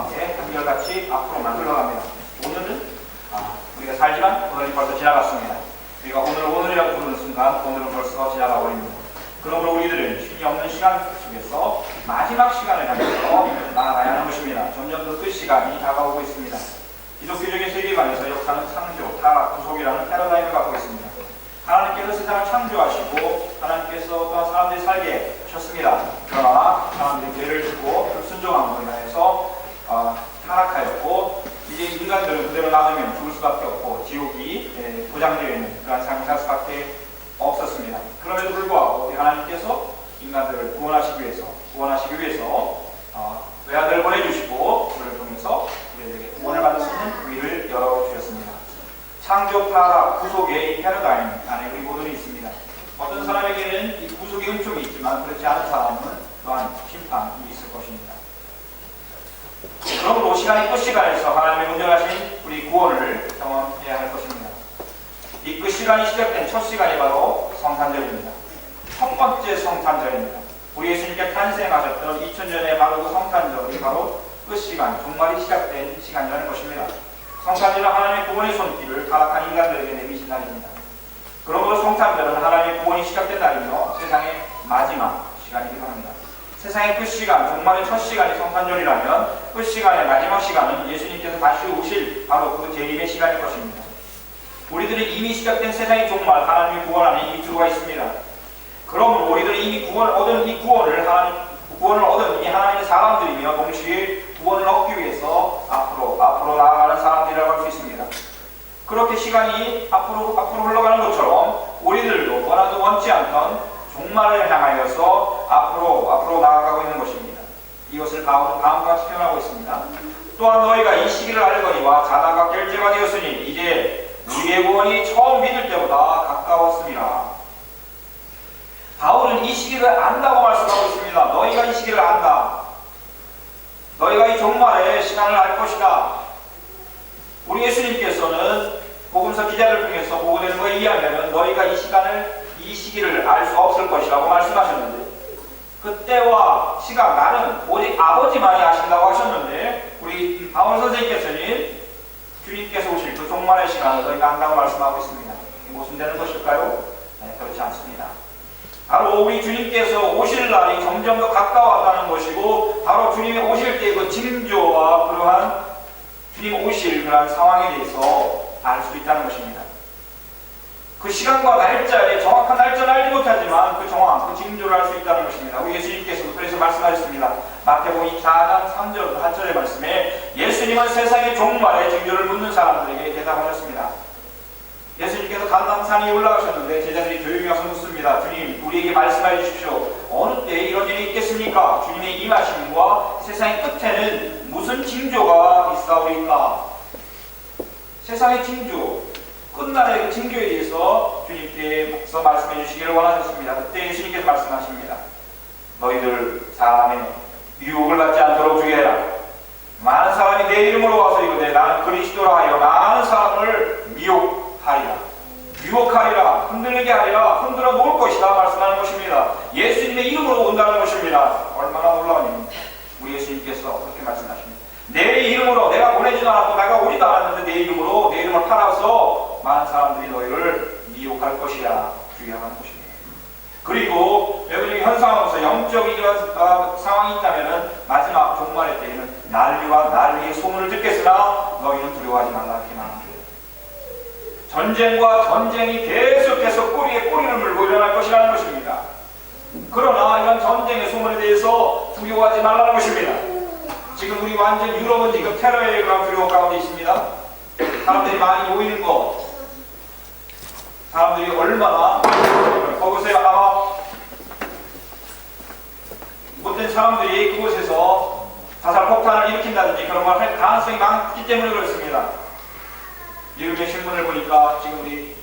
가운데 한결같이 앞으로만 흘러갑니다. 오늘은 우리가 살지만 오늘이 벌써 지나갔습니다. 우리가 오늘이라고 부르는 순간 오늘은 벌써 지나가 버립니다. 그러므로 우리들은 쉼이 없는 시간 속에서 마지막 시간을 향해서 나아가야 하는 것입니다. 점점 더 그 시간이 다가오고 있습니다. 기독교적인 세계관에서 역사는 창조, 타락, 구속이라는 패러다임을 갖고 있습니다. 하나님께서 세상을 창조하시고 하나님께서 또한 사람들이 살게 하셨습니다. 그러나 사람들이 죄를 짓고 불순종한 것으로 인해서 타락하였고 이제 인간들은 그대로 놔두면 죽을 수밖에 없고 지옥이 보장되어 있는 그런 삶을 살 수밖에 없었습니다. 그럼에도 불구하고 하나님께서 인간들을 구원하시기 위해서 외아들을 보내주시고 그를 통해서 우리에게 구원을 받을 수 있는 위를 열어주셨습니다. 창조, 타락, 구속의 이 패러다임 안에 우리 모두는 있습니다. 어떤 사람에게는 이 구속의 은총이 있지만 그렇지 않은 사람은 또한 심판이 있을 것입니다. 그러므로 시간이 끝시간에서 하나님의 운전하신 우리 구원을 경험해야 할 것입니다. 이 끝시간이 시작된 첫 시간이 바로 성탄절입니다. 첫 번째 성탄절입니다. 우리 예수님께 탄생하셨던 2000년의 바로 그 성탄절이 바로 끝시간, 종말이 시작된 시간이라는 것입니다. 성탄절은 하나님의 구원의 손길을 타락한 인간들에게 내미신 날입니다. 그러므로 성탄절은 하나님의 구원이 시작된 날이며 세상의 마지막 시간이기도 합니다. 세상의 끝시간, 종말의 첫 시간이 성탄절이라면 끝시간의 마지막 시간은 예수님께서 다시 오실 바로 그 재림의 시간일 것입니다. 우리들은 이미 시작된 세상의 종말, 하나님의 구원 안에 이미 들어가 있습니다. 그러므로 우리들은 이미 구원을 얻은 이 구원을 얻은 이 하나님의 사람들이며 동시에 구원을 얻기 위해서 앞으로 나아가는 사람들이라고 할 수 있습니다. 그렇게 시간이 앞으로 흘러가는 것처럼 우리들도 원하도 원치 않던 종말을 향하여서 앞으로 나아가고 있는 것입니다. 이것을 바울은 다음과 같이 표현하고 있습니다. 또한 너희가 이 시기를 알거니와 자다가 결제가 되었으니 이제 우리의 구원이 처음 믿을 때보다 가까웠습니다. 바울은 이 시기를 안다고 말씀하고 있습니다. 너희가 이 시기를 안다. 너희가 이 종말의 시간을 알 것이다. 우리 예수님께서는 복음서 기자를 통해서 보고되는 것에 의하면 너희가 이 시기를 알 수 없을 것이라고 말씀하셨는데 그때와 시각 나는 오직 아버지만이 아신다고 하셨는데 우리 바울 선생님께서는 주님께서 오실 그 종말의 시간을 너희가 안다고 말씀하고 있습니다. 무슨 되는 것일까요? 네, 그렇지 않습니다. 바로 우리 주님께서 오실 날이 점점 더 가까웠다는 것이고 바로 주님이 오실 때 그 징조와 그러한 주님 오실 그러한 상황에 대해서 알 수 있다는 것입니다. 그 시간과 날짜에 정확한 날짜를 알지 못하지만 그 징조를 알 수 있다는 것입니다. 우리 예수님께서도 그래서 말씀하셨습니다. 마태복음 24장 3절 4절의 말씀에 예수님은 세상의 종말의 징조를 묻는 사람들에게 대답하셨습니다. 예수님께서 감람산에 올라가셨는데 제자들이 조용히 와서 묻습니다. 주님, 우리에게 말씀해 주십시오. 어느 때에 이런 일이 있겠습니까? 주님의 임하심과 세상의 끝에는 무슨 징조가 있사오리까? 세상의 징조, 끝날의 그 징조에 대해서 주님께서 말씀해 주시기를 원하셨습니다. 그때 예수님께서 말씀하십니다. 너희들 사람의 유혹을 받지 않도록 주의해라. 많은 사람이 내 이름으로 와서 이르되 나는 그리스도라 하여 많은 사람을 유혹하리라, 흔들리게 하리라, 흔들어 놓을 것이다 말씀하는 것입니다. 예수님의 이름으로 온다는 것입니다. 얼마나 놀라운 일입니까? 우리 예수님께서 그렇게 말씀하십니다. 내 이름으로, 내가 보내지도 않았고 내가 오지도 않았는데 내 이름으로 내 이름을 팔아서 많은 사람들이 너희를 미혹할 것이야 주의하는 것입니다. 그리고 여기 현상으로서 영적인 상황이 있다면 마지막 종말의 때에는 난리와 난리의 소문을 듣겠으나 너희는 두려워하지 말라 이렇게 말합니다. 전쟁과 전쟁이 계속해서 꼬리에 꼬리를 물고 일어날 것이라는 것입니다. 그러나 이런 전쟁의 소문에 대해서 두려워하지 말라는 것입니다. 지금 우리 완전 유럽은 지금 테러의 그런 두려움 가운데 있습니다. 사람들이 많이 모이는 것, 사람들이 얼마나 거기서 아마 못된 사람들이 그곳에서 자살 폭탄을 일으킨다든지 그런 걸 할 가능성이 많기 때문에 그렇습니다. 미국의 신문을 보니까 지금 우리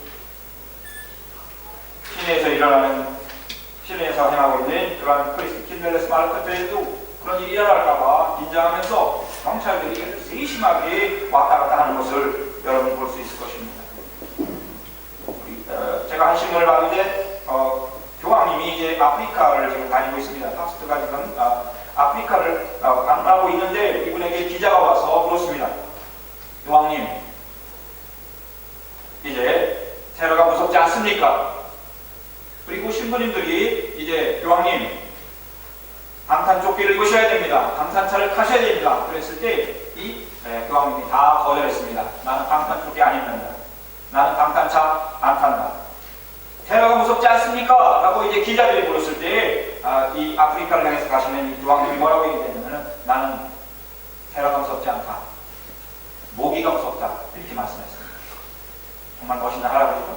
시내에서 행하고 있는 그러한 크리스 킨델레스 마르크트에도 그런 일이 일어날까봐 긴장하면서 경찰들이 세심하게 왔다 갔다 하는 것을 여러분 볼 수 있을 것입니다. 제가 한 신문을 봤는데 교황님이 이제 아프리카를 지금 다니고 있습니다. 탑스트가 지금 아프리카를 방문하고 있는데 이분에게 기자가 않습니까? 그리고 신부님들이 이제 교황님 방탄 조끼를 입으셔야 됩니다. 방탄차를 타셔야 됩니다. 그랬을 때 이 교황님이 다 거절했습니다. 나는 방탄 조끼 안 입는다. 나는 방탄차 안 탄다. 테러가 무섭지 않습니까? 라고 이제 기자들이 물었을 때 이 아프리카를 향해서 가시는 이 교황님이 뭐라고 얘기했냐면 나는 테러가 무섭지 않다. 모기가 무섭다. 이렇게 말씀했습니다. 정말 멋있는 할아버지죠.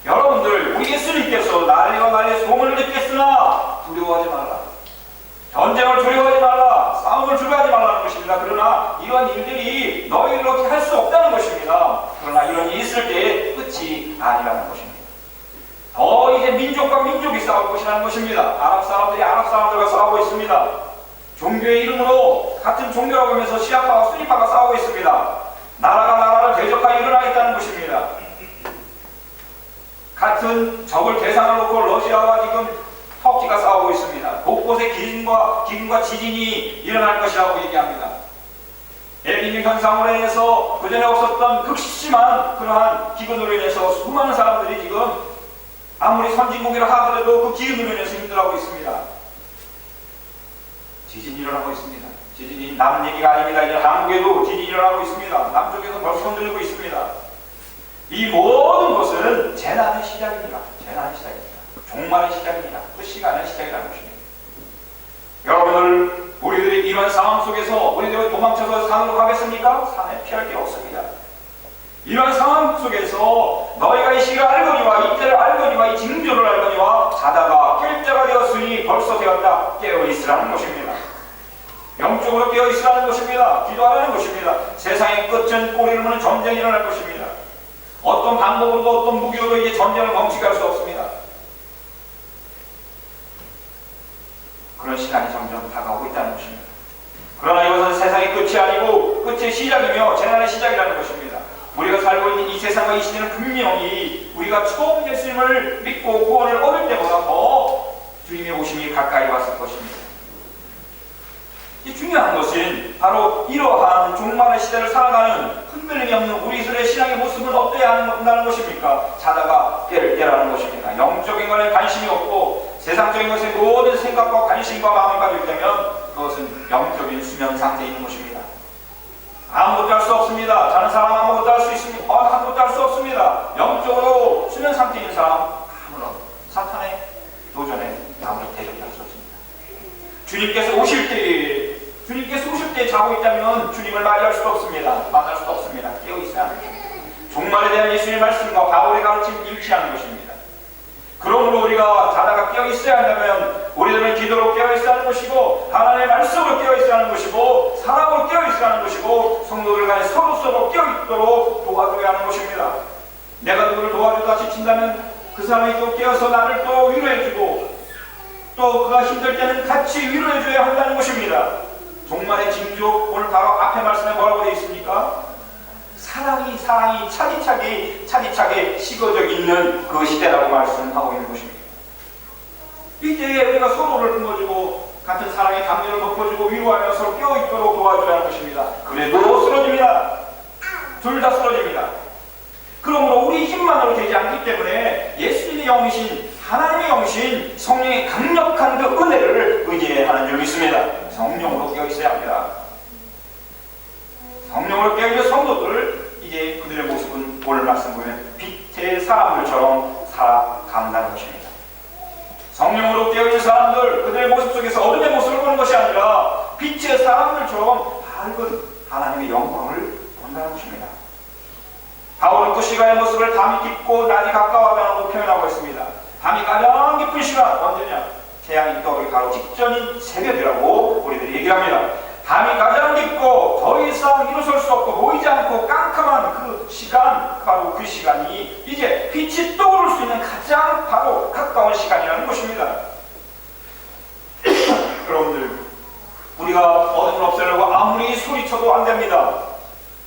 여러분들, 우리 예수님께서 난리와 난리의 소문을 듣겠으나 두려워하지 말라. 전쟁을 두려워하지 말라. 싸움을 두려워하지 말라는 것입니다. 그러나 이런 일들이 너희를 어떻게 할 수 없다는 것입니다. 그러나 이런 일이 있을 때 끝이 아니라는 것입니다. 더 이제 민족과 민족이 싸울 것이라는 것입니다. 아랍 사람들이 아랍 사람들과 싸우고 있습니다. 종교의 이름으로 같은 종교라고 하면서 시아파와 수니파가 싸우고 있습니다. 나라가 나라를 대적하여 일어나겠다는 것입니다. 같은 적을 대상을 놓고 러시아와 지금 터키가 싸우고 있습니다. 곳곳에 기근과 지진이 일어날 것이라고 얘기합니다. 엘니뇨 현상으로 인해서 그전에 없었던 극심한 그러한 기근으로 인해서 수많은 사람들이 지금 아무리 선진국이라 하더라도 그 기근으로 인해서 힘들어하고 있습니다. 지진이 일어나고 있습니다. 지진이 남은 얘기가 아닙니다. 이제 한국에도 지진이 일어나고 있습니다. 남쪽에서 벌써 흔들리고 있습니다. 이 모든 것은 재난의 시작입니다. 재난의 시작입니다. 종말의 시작입니다. 그 시간의 시작이라는 것입니다. 여러분들, 우리들이 이런 상황 속에서 우리들이 도망쳐서 산으로 가겠습니까? 산에 피할 게 없습니다. 이런 상황 속에서 너희가 이 시를 알거니와 이때를 알거니와 이 징조를 알거니와 자다가 깰 때가 되었으니 벌써 되었다. 깨어있으라는 것입니다. 영적으로 깨어있으라는 것입니다. 기도하라는 것입니다. 세상의 끝은 꼬리를 무는 전쟁이 일어날 것입니다. 어떤 방법으로도 어떤 무기로도 이제 전쟁을 멈추게 할 수 없습니다. 그런 시간이 점점 다가오고 있다는 것입니다. 그러나 이것은 세상의 끝이 아니고 끝의 시작이며 재난의 시작이라는 것입니다. 우리가 살고 있는 이 세상과 이 시대는 분명히 우리가 처음 예수님을 믿고 구원을 얻을 때보다 더 주님의 오심이 가까이 왔을 것입니다. 이 중요한 것은 바로 이러한 종말의 시대를 살아가는 흔들림이 없는 우리들의 신앙의 모습은 어때야 한다는 것입니까? 자다가 깨를 깨라는 것입니다. 영적인 것에 관심이 없고 세상적인 것에 모든 생각과 관심과 마음이 가질 때면 그것은 영적인 수면 상태에 있는 것입니다. 아무것도 할 수 없습니다. 자는 사람 아무것도 할 수 있습니다. 아무것도 할 수 없습니다. 영적으로 수면 상태에 있는 사람 아무런 사탄의 도전에 아무런 대적할 수 없습니다. 주님께서 오실 때 자고 있다면 주님을 맞이할 수도 없습니다. 만날 수도 없습니다. 깨어있어야 합니다. 종말에 대한 예수님의 말씀과 바울의 가르침을 일치하는 것입니다. 그러므로 우리가 자다가 깨어있어야 한다면 우리들은 기도로 깨어있어야 하는 것이고 하나님의 말씀으로 깨어있어야 하는 것이고 사랑으로 깨어있어야 하는 것이고 성도들 간에 서로 깨어있도록 도와줘야 하는 것입니다. 내가 누구를 도와주다 지친다면 그 사람이 또 깨어서 나를 또 위로해주고 또 그가 힘들 때는 같이 위로해줘야 한다는 것입니다. 종말의 징조, 오늘 바로 앞에 말씀에 뭐라고 되어 있습니까? 사랑이 차디차게 식어져 있는 그 시대라고 말씀하고 있는 것입니다. 이제 우리가 서로를 품어주고 같은 사랑의 감정을 덮어주고 위로하며 서로 깨어있도록 도와줘야 하는 것입니다. 그래도 쓰러집니다. 둘 다 쓰러집니다. 그러므로 우리 힘만으로 되지 않기 때문에 예수님의 영이신 하나님의 영이신 성령의 강력한 그 은혜를 의지해야 하는 줄 믿습니다. 성령으로 깨어있어야 합니다. 성령으로 깨어있는 성도들 이제 그들의 모습은 오늘 말씀 보면 빛의 사람들처럼 살아간다는 것입니다. 성령으로 깨어있는 사람들 그들의 모습 속에서 어둠의 모습을 보는 것이 아니라 빛의 사람들처럼 밝은 하나님의 영광을 본다는 것입니다. 바울은 그 시간의 모습을 밤이 깊고 낮이 가까워하다고 표현하고 있습니다. 밤이 가장 깊은 시간 언제냐? 태양이 떠오르기 바로 직전인 새벽이라고 우리들이 얘기합니다. 밤이 가장 깊고 더 이상 일어설 수 없고 보이지 않고 깜깜한 그 시간, 바로 그 시간이 이제 빛이 떠오를 수 있는 가장 바로 가까운 시간이라는 것입니다. 여러분들, 우리가 어둠을 없애려고 아무리 소리쳐도 안 됩니다.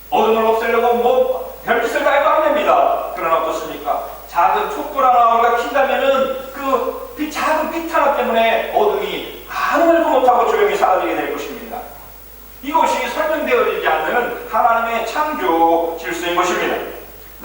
어둠을 없애려고 별짓을 다 해도 안 됩니다. 그러나 어떻습니까? 작은 촛불 하나 우리가 킨다면은 그 작은 빛 하나 때문에 어둠이 아무 말도 못하고 조용히 사라지게 될 것입니다. 이것이 설명되어지지 않는 하나님의 창조 질서인 것입니다.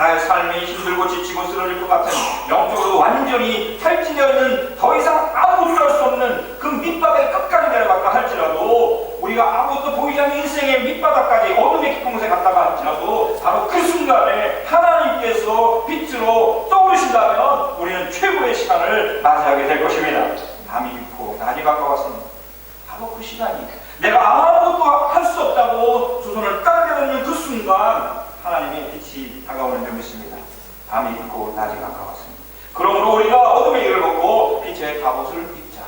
나의 삶이 힘들고 지치고 쓰러질 것 같은 영적으로 완전히 탈진되어 있는 더 이상 아무것도 할 수 없는 그 밑바닥에 끝까지 내려갔다 할지라도 우리가 아무것도 보이지 않는 인생의 밑바닥까지 어둠의 깊은 곳에 갔다가 할지라도 바로 그 순간에 하나님께서 빛으로 떠오르신다면 우리는 최고의 시간을 맞이하게 될 것입니다. 밤이 깊고 낮이 가까웠습니다. 바로 그 시간이 내가 아무것도 할 수 없다고 두 손을 딱 내놓는 그 순간 하나님의 빛이 다가오는 줄 믿습니다. 밤이 깊고 낮이 가까웠습니다. 그러므로 우리가 어둠의 일을 벗고 빛의 갑옷을 입자.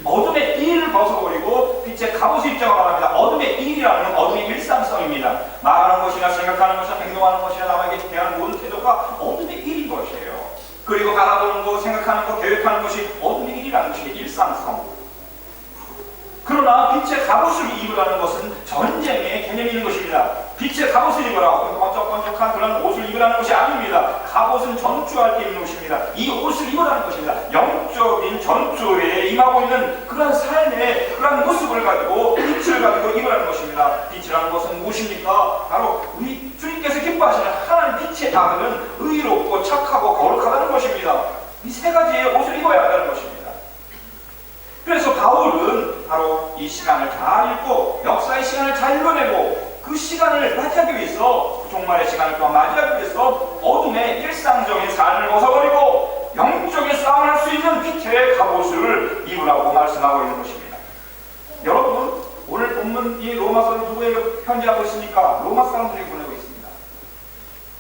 어둠의 일을 벗어버리고 빛의 갑옷을 입자고 말합니다. 어둠의 일이라는 건 어둠의 일상성입니다. 말하는 것이나 생각하는 것이나 행동하는 것이나 남에게 대한 모든 태도가 어둠의 일인 것이에요. 그리고 바라보는 것, 생각하는 것, 계획하는 것이 어둠의 일이라는 것이 일상성. 그러나 빛의 갑옷을 입으라는 것은 전쟁의 개념이 있는 것입니다. 빛의 갑옷을 입으라. 번쩍번쩍한 그런 옷을 입으라는 것이 아닙니다. 갑옷은 전투할 때 입는 옷입니다. 이 옷을 입으라는 것입니다. 영적인 전투에 임하고 있는 그런 삶의 그런 모습을 가지고 빛을 가지고 입으라는 것입니다. 빛이라는 것은 무엇입니까? 바로 우리 주님께서 기뻐하시는 하나님 빛의 아들은 의롭고 착하고 거룩하다는 것입니다. 이 세 가지의 옷을 입어야 한다는 것입니다. 그래서 바울은 바로 이 시간을 잘 읽고 역사의 시간을 잘 읽어내고 그 시간을 맞이하기 위해서 그 종말의 시간을 또한 맞이하기 위해서 어둠의 일상적인 삶을 벗어버리고 영적인 싸움을 할 수 있는 빛의 갑옷을 입으라고 말씀하고 있는 것입니다. 여러분, 오늘 본문 이 로마서를 누구에게 편지하고 있습니까? 로마 사람들에게 보내고 있습니다.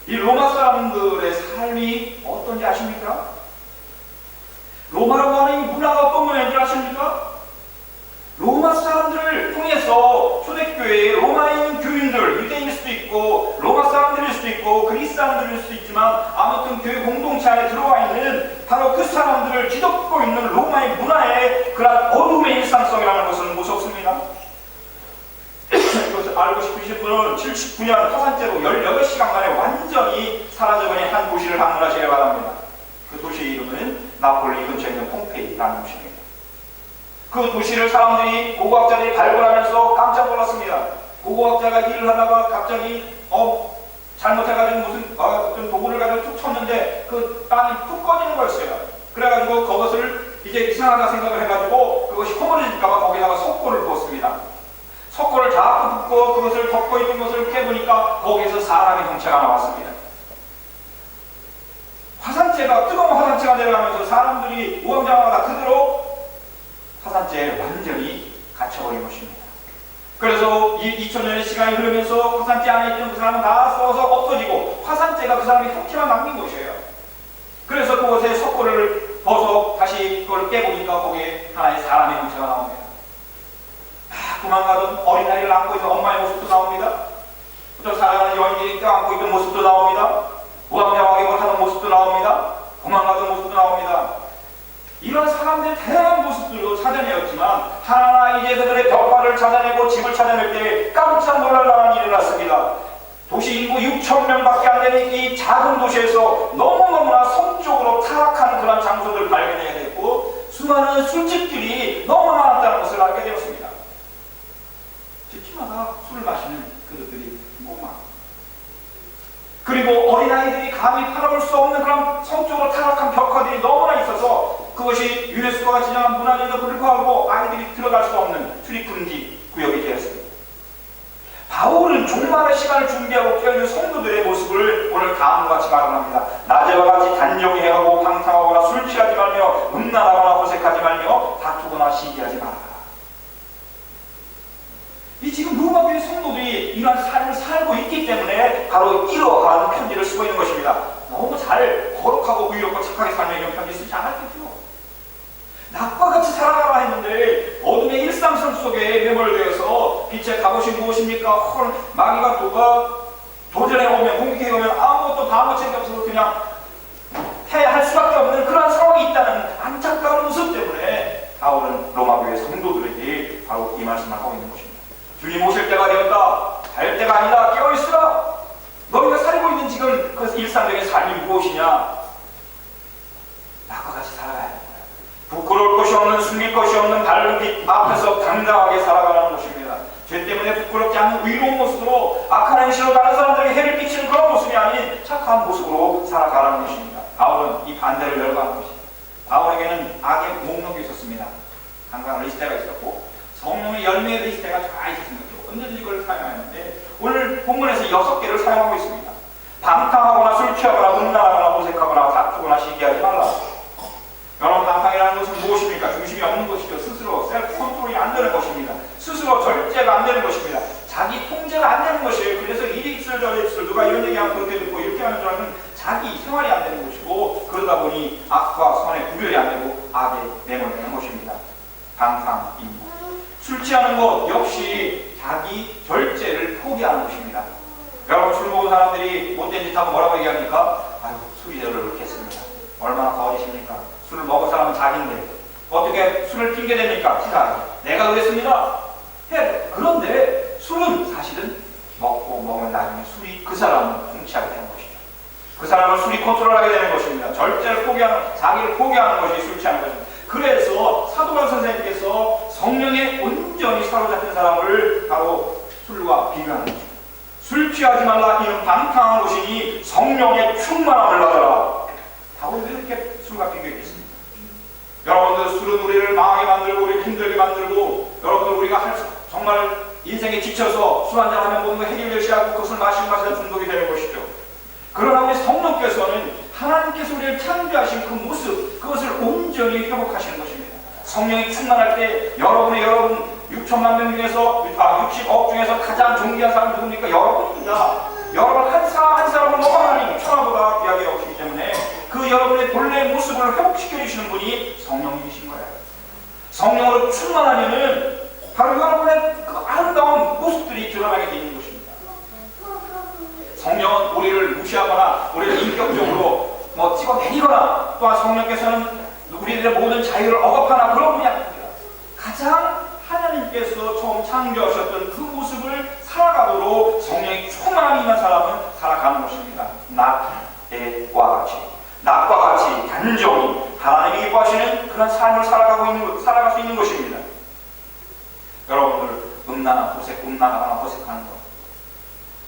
이 로마 사람들의 삶이 어떤지 아십니까? 로마라고 하는 이 문화가 어떤 문화인지 아십니까? 로마 사람들을 통해서 초대교회의 로마인 교인들, 유대인일 수도 있고 로마 사람들일 수도 있고 그리스 사람들일 수도 있지만 아무튼 교회 공동체 안에 들어와 있는 바로 그 사람들을 뒤덮고 있는 로마의 문화의 그런 어둠의 일상성이라는 것은 무섭습니다. 이것을 알고 싶으신 분은 79년 화산재로 18시간 만에 완전히 사라져버린 한 도시를 방문하시기 바랍니다. 그 도시의 이름은 나폴리 근처에 있는 폼페이라는 곳입니다. 그 도시를 사람들이 고고학자들이 발굴하면서 깜짝 놀랐습니다. 고고학자가 일을 하다가 갑자기 잘못해가지고 무슨 어떤 도구를 가지고 툭 쳤는데 그 땅이 푹 꺼지는 거였어요. 그래가지고 그것을 이제 이상하다 생각을 해가지고 그것이 허물어질까봐 거기다가 석고를 부었습니다. 석고를 자꾸 붓고 그것을 덮고 있는 것을 깨보니까 거기에서 사람의 형체가 나왔습니다. 화산재가 뜨거운 화산재가 내려가면서 사람들이 우왕좌왕하다 그대로 화산재에 완전히 갇혀버린 것입니다. 그래서 2000년의 시간이 흐르면서 화산재 안에 있는 그 사람은 다 썩어서 없어지고 화산재가 그 사람의 형체만 남긴 것이에요. 그래서 그것에 석고를 벗어 다시 그걸 깨보니까 거기에 하나의 사람의 형체가 나옵니다. 도망가던 어린아이를 안고 있는 엄마의 모습도 나옵니다. 또 사랑하는 여인들이 껴안고 있던 모습도 나옵니다. 우왕좌왕하게 못하는 모습도 나옵니다. 도망가던 모습도 나옵니다. 이런 사람들의 다양한 모습들로 찾아내었지만 하나하나 이제 그들의 벽화를 찾아내고 집을 찾아낼 때 깜짝 놀랄 만한 일이 났습니다. 도시 인구 6,000명밖에 안 되는 이 작은 도시에서 너무너무나 성적으로 타락한 그런 장소들을 발견해야 됐고 수많은 술집들이 너무 많았다는 것을 알게 되었습니다. 집집마다 술을 마시는 그들이 너무 많아요. 그리고 어린아이들이 감히 팔아볼 수 없는 그런 성적으로 타락한 벽화들이 너무나 있어서 그것이 유네스코가 지정한 문화재에도 불구하고 아이들이 들어갈 수 없는 출입금지 구역이 되었습니다. 바울은 종말의 시간을 준비하고 깨어있는 성도들의 모습을 오늘 다음과 같이 말합니다. 낮에와 같이 단정히 행하고 방탕하거나 술 취하지 말며 음란하거나 호색하지 말며 다투거나 시기하지 말아라. 이 지금 로마교회 성도들이 이러한 삶을 살고 있기 때문에 바로 이러한 편지를 쓰고 있는 것입니다. 너무 잘 거룩하고 의롭고 착하게 살며 이런 편지 쓰지 않았겠죠. 낮과 같이 살아가라 했는데 어둠의 일상성 속에 매몰되어서 빛의 갑옷이 무엇입니까? 마귀가 도전해 오면 공격해 오면 아무것도 방어책이 없어서 그냥 해야 할 수밖에 없는 그런 상황이 있다는 안타까운 모습 때문에 바울은 로마교회 성도들에게 바로 이 말씀을 하고 있는 것입니다. 주님 오실 때가 되었다. 잘 때가 아니다. 깨어있으라. 너희가 살고 있는 지금 그 일상적인 삶이 무엇이냐? 낮과 같이 살아야 하는 거예요. 부끄러울 것이 없는, 숨길 것이 없는 밝은 빛 앞에서 당당하게 살아가는 것입니다. 죄 때문에 부끄럽지 않은 의로운 모습으로 악한 행실로 다른 사람들에게 해를 끼치는 그런 모습이 아닌 착한 타락한 모습으로 살아가라는 것입니다. 바울은 이 반대를 열거하는 것입니다. 바울에게는 악의 목록이 있었습니다. 항상 리스트가 있었고 성령의 열매의 리스트가 다 있었습니다. 언제든지 이걸 사용하는데 오늘 본문에서 6개를 사용하고 있습니다. 방탕하거나 술 취하거나 음란하거나 모색하거나 다투거나 시기하지 말라. 여러분, 방탕이라는 것은 무엇입니까? 중심이 없는 것이죠. 스스로 셀프 컨트롤이 안 되는 것입니다. 스스로 절제가 안 되는 것입니다. 자기 통제가 안 되는 것이에요. 그래서 이리 있을 저리 있을 누가 이런 얘기하면 그렇게 듣고 이렇게 하는 줄 알면 자기 생활이 안 되는 것이고, 그러다 보니 악과 선의 구별이 안 되고 악에 매몰되는 것입니다. 방탕입니다. 술 취하는 것 역시 자기 절제를 포기하는 것입니다. 여러분, 술 먹은 사람들이 못된 짓 하고 뭐라고 얘기합니까? 아유, 술이 저를 그렇게 했습니다. 얼마나 거짓입니까? 술을 먹은 사람은 자기인데 어떻게 술을 핑계댑니까? 내가 그랬습니다. 그런데 술은 사실은 먹고 먹은 나중에 술이 그 사람을 통치하게 되는 것이죠. 그 사람을 술이 컨트롤하게 되는 것입니다. 절제를 포기하는, 자기를 포기하는 것이 술 취하는 것입니다. 그래서 사도반 선생님께서 성령에 온전히 사로잡힌 사람을 바로 술과 비교하는 것입니다. 술 취하지 말라. 이는 방탕한 것이니 성령의 충만함을 받아라. 바로 왜 이렇게 술과 비교했겠습니까? 여러분들, 술은 우리를 망하게 만들고 우리를 힘들게 만들고, 여러분들 우리가 정말 인생에 지쳐서 술 한잔 하면 모든 거 해결되지 않고 그것을 마시다 중독이 되는 것이죠. 그러나 우리 성령께서는 하나님께서 우리를 창조하신 그 모습, 그것을 온전히 회복하시는 것입니다. 성령이 충만할 때 여러분 6천만 명 중에서 60억 중에서 가장 존귀한 사람 누굽니까? 여러분입니다. 여러분 한 사람 한 사람은 너무 하나님 천하보다 귀하게 여기기 때문에 그 여러분의 본래의 모습을 회복시켜 주시는 분이 성령이신 거예요. 성령으로 충만하면은 바로 여러분의 그 아름다운 모습들이 드러나게 되는 것입니다. 성령은 우리를 무시하거나 우리를 인격적으로 찍어내리거나, 또한 성령께서는 우리들의 모든 자유를 억압하나 그런 분이 아닙니다. 가장 하나님께서 처음 창조하셨던 그 모습을 살아가도록 성령의 충만함이 있는 사람은 살아가는 것입니다. 낮과 같이 단정히 하나님이 기뻐하시는 그런 삶을 살아갈 수 있는 것입니다. 여러분들, 음란하거나 호색하는 것,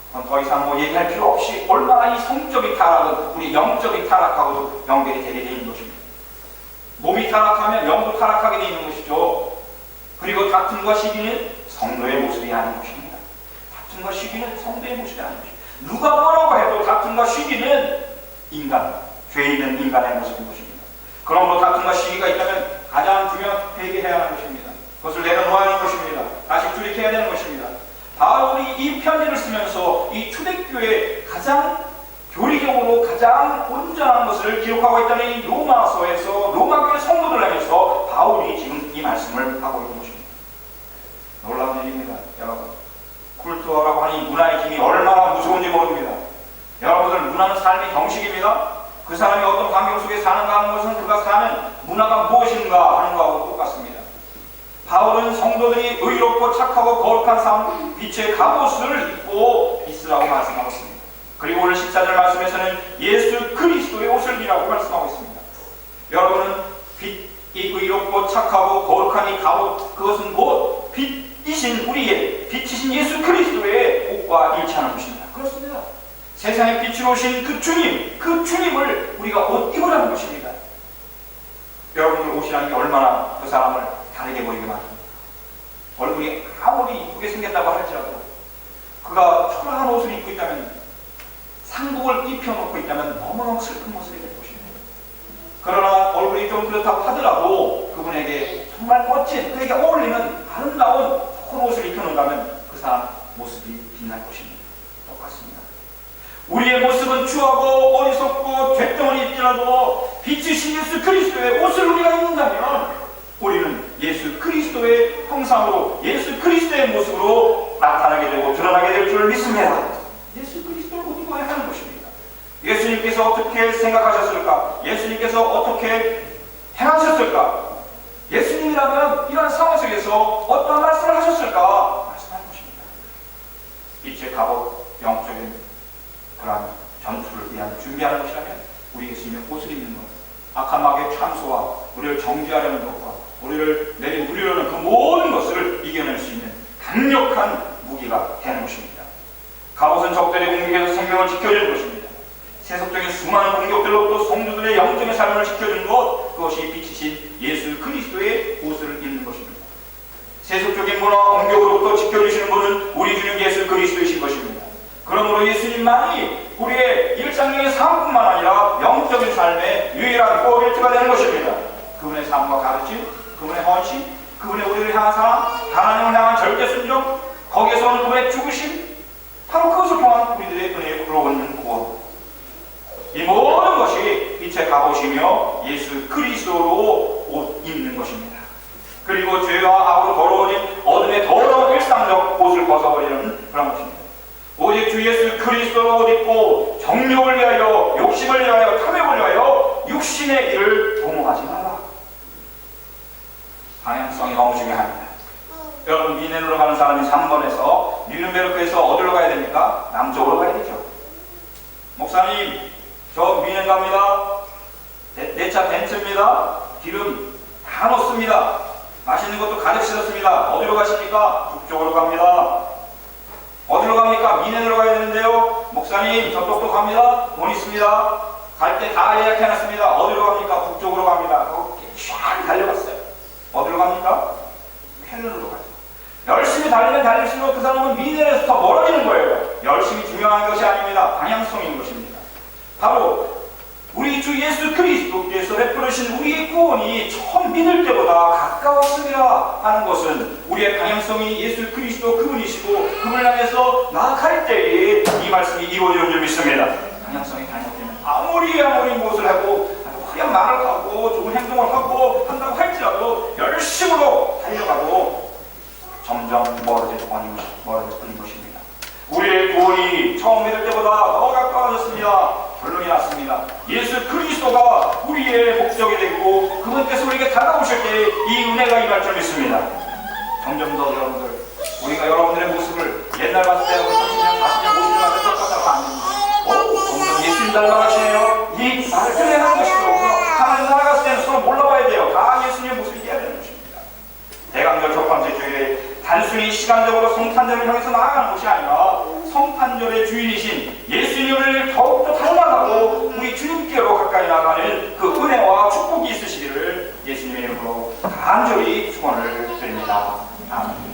그건 더 이상 얘기할 필요 없이 얼마나 이 성적인 타락은 우리 영적인 타락하고도 연결이 되게 되어 있는 것입니다. 몸이 타락하면 영도 타락하게 되어 있는 것이죠. 그리고 다툼과 시기는 성도의 모습이 아닌 것입니다. 다툼과 시기는 성도의 모습이 아닌 것입니다. 누가 뭐라고 해도 다툼과 시기는 죄 있는 인간의 모습인 것입니다. 그러므로 다툼과 시기가 있다면 가장 중요한 회개해야 하는 것입니다. 그것을 내려놓아야 하는 것입니다. 다시 돌이켜야 되는 것입니다. 바울이 이 편지를 쓰면서 이 초대교회의 가장 교리적으로 가장 온전한 것을 기록하고 있다는 이 로마서에서 로마교회 성도들 향해서 바울이 지금 이 말씀을 하고 있는 것입니다. 놀라운 일입니다. 여러분, 쿨투어라고 하는 이 문화의 힘이 얼마나 무서운지 모릅니다. 여러분들, 문화는 삶의 형식입니다. 그 사람이 어떤 환경 속에 사는가 하는 것은 그가 사는 문화가 무엇인가 하는 것하고 똑같습니다. 바울은 성도들이 의롭고 착하고 거룩한 삶, 빛의 갑옷을 입고 있으라고 말씀하고 있습니다. 그리고 오늘 14절 말씀에서는 예수 그리스도의 옷을 입으라고 말씀하고 있습니다. 여러분은 빛이 의롭고 착하고 거룩한 이 갑옷, 그것은 곧 빛이신 빛이신 예수 그리스도의 옷과 일치하는 것입니다. 그렇습니다. 세상에 빛으로 오신 그 주님을 우리가 옷 입으라는 것입니다. 여러분들, 옷이라는 게 얼마나 그 사람을 다르게 보이게 만듭니다. 얼굴이 아무리 이쁘게 생겼다고 할지라도 그가 초라한 옷을 입고 있다면, 상복을 입혀놓고 있다면 너무너무 슬픈 모습이 될 것입니다. 그러나 얼굴이 좀 그렇다고 하더라도 그분에게 정말 멋진, 그에게 어울리는 아름다운 좋은 옷을 입혀놓는다면 그 사람 모습이 빛날 것입니다. 똑같습니다. 우리의 모습은 추하고 어리석고 죄덩어리일지라도 빛이신 예수 그리스도의 옷을 우리가 입는다면 우리는 예수 그리스도의 형상으로, 예수 그리스도의 모습으로 나타나게 되고 드러나게 될 줄 믿습니다. 예수 그리스도를 옷 입어야 하는 것입니다. 예수님께서 어떻게 생각하셨을까? 예수님께서 어떻게 행하셨을까? 예수님이라면 이런 상황 속에서 어떤 말씀을 하셨을까? 말씀하는 것입니다. 빛의 갑옷, 영적인 그러한 전투를 위한 준비하는 것이라면 우리 예수님의 옷을 입는 것, 악한 마귀의 참소와 우리를 정죄하려는 것과 우리를 내리누리려는 그 모든 것을 이겨낼 수 있는 강력한 무기가 되는 것입니다. 갑옷은 적들의 공격에서 생명을 지켜주는 것입니다. 세속적인 수많은 공격들로부터 성도들의 영적인 삶을 지켜주는 것, 그것이 빛이신 예수 그리스도의 옷을 입는 것입니다. 세속적인 문화 공격으로부터 지켜주시는 분은 우리 주님 예수 그리스도이신 것입니다. 그러므로 예수님만이 우리의 일상적인 삶뿐만 아니라 영적인 삶의 유일한 포인트가 되는 것입니다. 그분의 삶과 가르침, 그분의 헌신, 그분의 우리를 향한 사랑, 하나님을 향한 절대 순종, 거기에서 오는 그분의 죽으심, 바로 그것을 통한 우리들의 은혜에 흘러오는 구원. 이 모든 것이 빛의 갑옷이며 예수 그리스도로 옷 입는 것입니다. 그리고 죄와 악으로 더러워진 어둠의 더러운 일상적 옷을 벗어버리는 그런 것입니다. 오직 주 예수 그리스도로 옷 입고 정욕을 위하여, 욕심을 위하여, 탐욕을 위하여 육신의 일을 도모하지 말라. 방향성이 너무 중요합니다. 여러분, 미넨으로 가는 사람이 3번에서 뉘른베르크에서 어디로 가야 됩니까? 남쪽으로 가야 되죠. 목사님, 저 미넨 갑니다. 내 차 벤츠입니다. 기름 다 넣습니다. 맛있는 것도 가득 실었습니다. 어디로 가십니까? 북쪽으로 갑니다. 어디로 갑니까? 미넨으로 가야 되는데요. 목사님, 저쪽도 갑니다. 돈 있습니다. 갈 때 다 예약해놨습니다. 어디로 갑니까? 북쪽으로 갑니다. 쫙 달려갔어요. 어디로 갑니까? 펜으로 가죠. 열심히 달리면 달릴수록 그 사람은 미넨에서 더 멀어지는 거예요. 열심히 중요한 것이 아닙니다. 방향성인 것입니다. 바로 우리 주 예수 그리스도께서 베풀으신 우리의 구원이 처음 믿을 때보다 가까웠으리라 하는 것은 우리의 방향성이 예수 그리스도 그분이시고 그분을 향해서 나아갈 때에 이 말씀이 이루어지는 줄 믿습니다. 방향성이 잘못되면 아무리 무엇을 하고 화려한 말을 하고 좋은 행동을 하고 한다고 할지라도 열심으로 달려가도 점점 멀어질 뿐인 것입니다. 우리의 구원이 처음 믿을 때보다 더 가까워졌습니다. 결론이 났습니다. 예수 그리스도가 우리의 목적이 되고 그분께서 우리에게 다가오실 때 이 은혜가 임할 줄 믿습니다. 점점 더 여러분들, 우리가 여러분들의 모습을 옛날 봤을 때하고 30년, 40년, 50년 만에 똑같아서 안 됩니다. 점점 예수님 닮아가시네요. 이 나를 편애하는 것이죠. 하나님 나아갔을 때는 서로 몰라봐야 돼요. 다 예수님의 모습이 돼야 되는 것입니다. 대강절 첫 번째 주일에 단순히 시간적으로 성탄절을 향해서 나아가는 것이 아니라 성탄절의 주인이신 예수님을 더욱더 닮아가고 우리 주님께로 가까이 나가는 그 은혜와 축복이 있으시기를 예수님의 이름으로 간절히 축원을 드립니다. 아멘.